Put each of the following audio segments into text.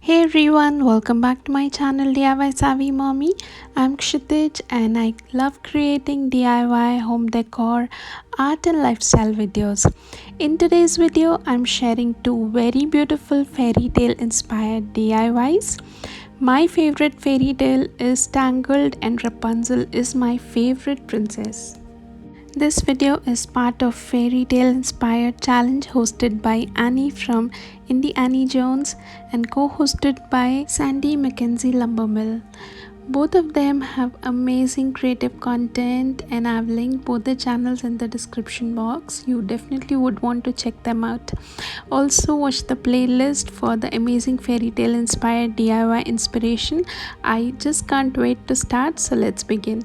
Hey everyone, welcome back to my channel DIY Savvy Mommy. I'm Kshitij and I love creating DIY home decor, art and lifestyle videos. In today's video, I'm sharing two very beautiful fairy tale inspired DIYs. My favorite fairy tale is Tangled and Rapunzel is my favorite princess. This video is part of Fairytale inspired challenge hosted by Annie from Indie Annie Jones and co-hosted by Sandy Mackenzie Lumbermill. Both of them have amazing creative content and I've linked both the channels in the description box. You definitely would want to check them out. Also watch the playlist for the amazing fairytale inspired DIY inspiration. I just can't wait to start, so let's begin.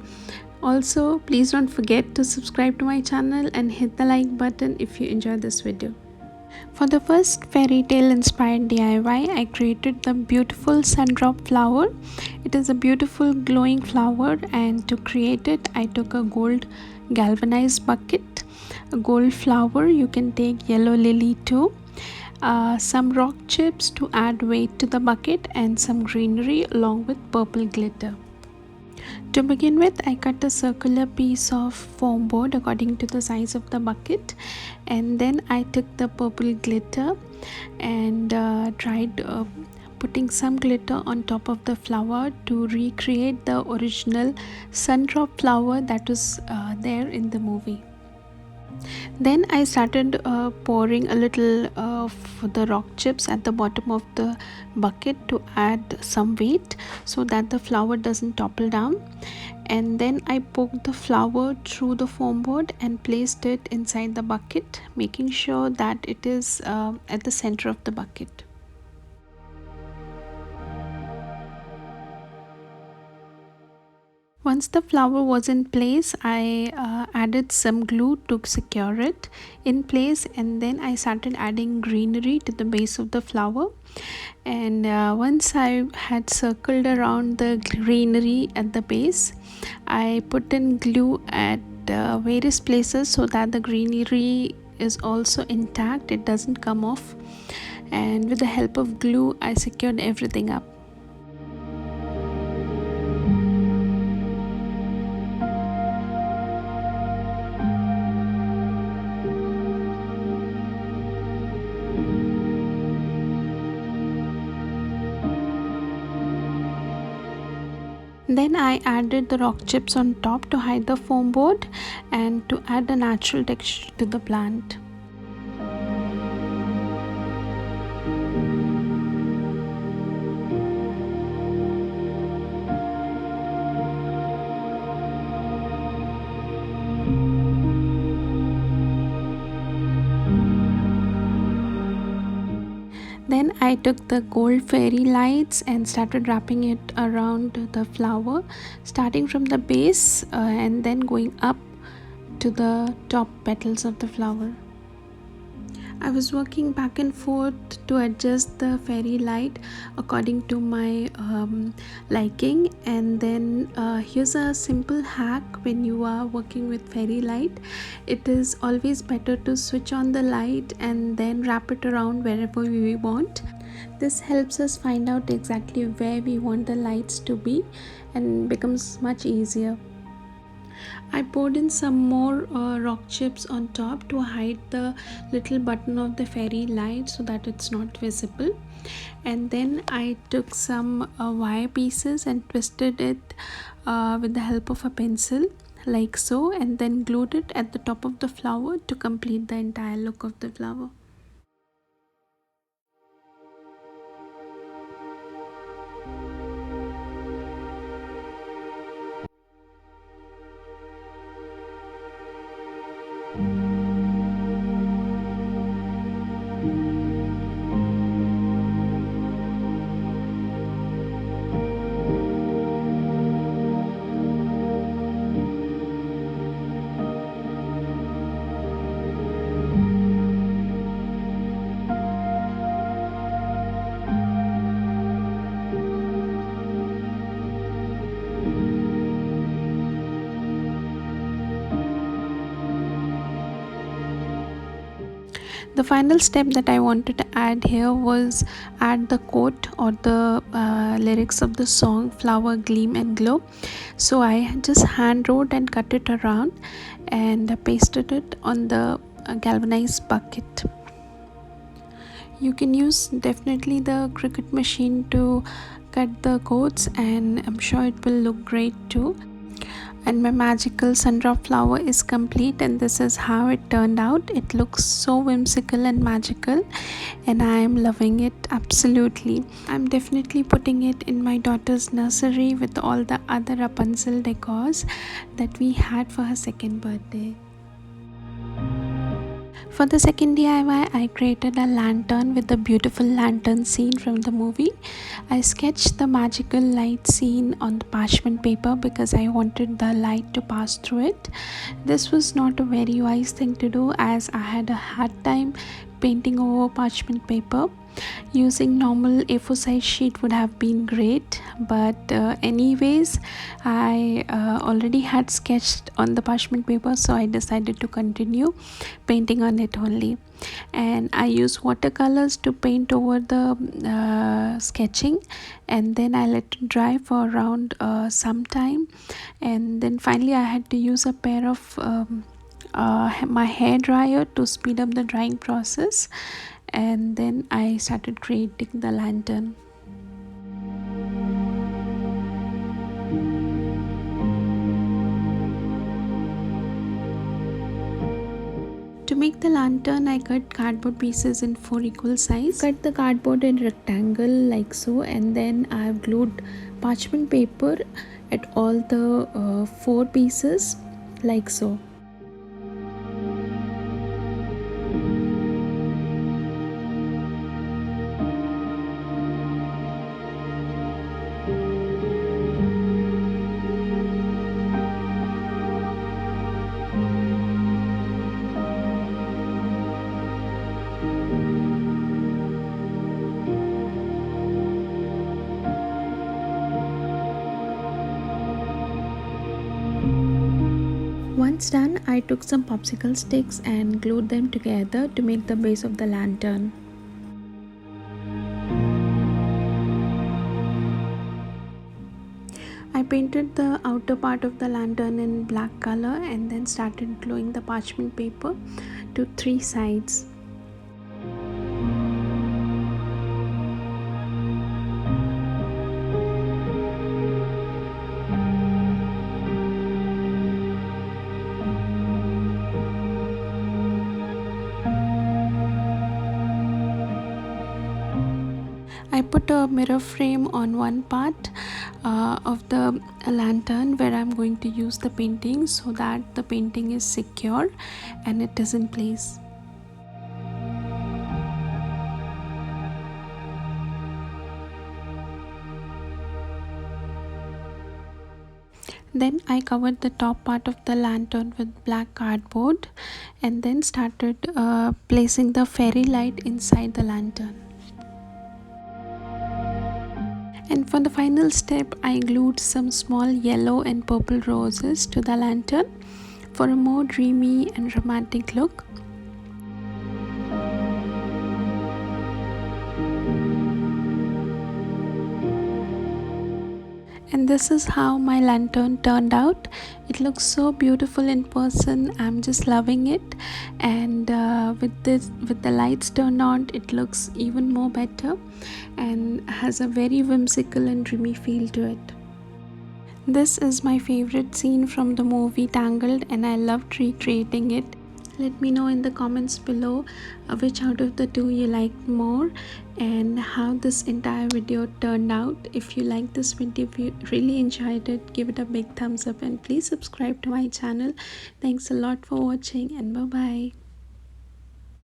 Also, please don't forget to subscribe to my channel and hit the like button if you enjoyed this video. For the first fairy tale inspired DIY, I created the beautiful sundrop flower. It is a beautiful glowing flower, and to create it, I took a gold galvanized bucket, a gold flower. You can take yellow lily too. Some rock chips to add weight to the bucket, and some greenery along with purple glitter. To begin with, I cut a circular piece of foam board according to the size of the bucket, and then I took the purple glitter and tried putting some glitter on top of the flower to recreate the original sundrop flower that was there in the movie. Then I started pouring a little of the rock chips at the bottom of the bucket to add some weight so that the flower doesn't topple down. And then I poked the flower through the foam board and placed it inside the bucket, making sure that it is at the center of the bucket. Once the flower was in place, I added some glue to secure it in place, and then I started adding greenery to the base of the flower. And once I had circled around the greenery at the base, I put in glue at various places so that the greenery is also intact, it doesn't come off. And with the help of glue, I secured everything up. Then I added the rock chips on top to hide the foam board and to add a natural texture to the plant. Then I took the gold fairy lights and started wrapping it around the flower, starting from the base and then going up to the top petals of the flower. I was working back and forth to adjust the fairy light according to my liking, and then here's a simple hack. When you are working with fairy light, it is always better to switch on the light and then wrap it around wherever we want. This helps us find out exactly where we want the lights to be and becomes much easier. I poured in some more rock chips on top to hide the little button of the fairy light so that it's not visible. And then I took some wire pieces and twisted it with the help of a pencil like so, and then glued it at the top of the flower to complete the entire look of the flower. The final step that I wanted to add here was add the quote or the lyrics of the song Flower Gleam and Glow. So I just hand wrote and cut it around and pasted it on the galvanized bucket. You can use definitely the Cricut machine to cut the quotes, and I'm sure it will look great too. And my magical sundrop flower is complete, and this is how it turned out. It looks so whimsical and magical, and I am loving it absolutely. I'm definitely putting it in my daughter's nursery with all the other Rapunzel decors that we had for her second birthday. For the second DIY, I created a lantern with the beautiful lantern scene from the movie. I sketched the magical light scene on the parchment paper because I wanted the light to pass through it. This was not a very wise thing to do, as I had a hard time painting over parchment paper. Using normal A4 size sheet would have been great, but anyways, I already had sketched on the parchment paper, so I decided to continue painting on it only. And I use watercolors to paint over the sketching, and then I let it dry for around some time, and then finally I had to use a pair of my hair dryer to speed up the drying process, and then I started creating the lantern. To make the lantern, I cut cardboard pieces in 4 equal size. Cut the cardboard in rectangle like so, and then I've glued parchment paper at all the 4 pieces like so. Once done, I took some popsicle sticks and glued them together to make the base of the lantern. I painted the outer part of the lantern in black color and then started gluing the parchment paper to 3 sides. I put a mirror frame on one part of the lantern where I'm going to use the painting, so that the painting is secure and it is in place. Then I covered the top part of the lantern with black cardboard and then started placing the fairy light inside the lantern. And for the final step, I glued some small yellow and purple roses to the lantern for a more dreamy and romantic look. And this is how my lantern turned out. It looks so beautiful in person. I'm just loving it, and with the lights turned on, it looks even more better and has a very whimsical and dreamy feel to it. This is my favorite scene from the movie Tangled, and I loved recreating it. Let me know in the comments below which out of the two you liked more and how this entire video turned out. If you liked this video, if you really enjoyed it, give it a big thumbs up and please subscribe to my channel. Thanks a lot for watching, and bye bye.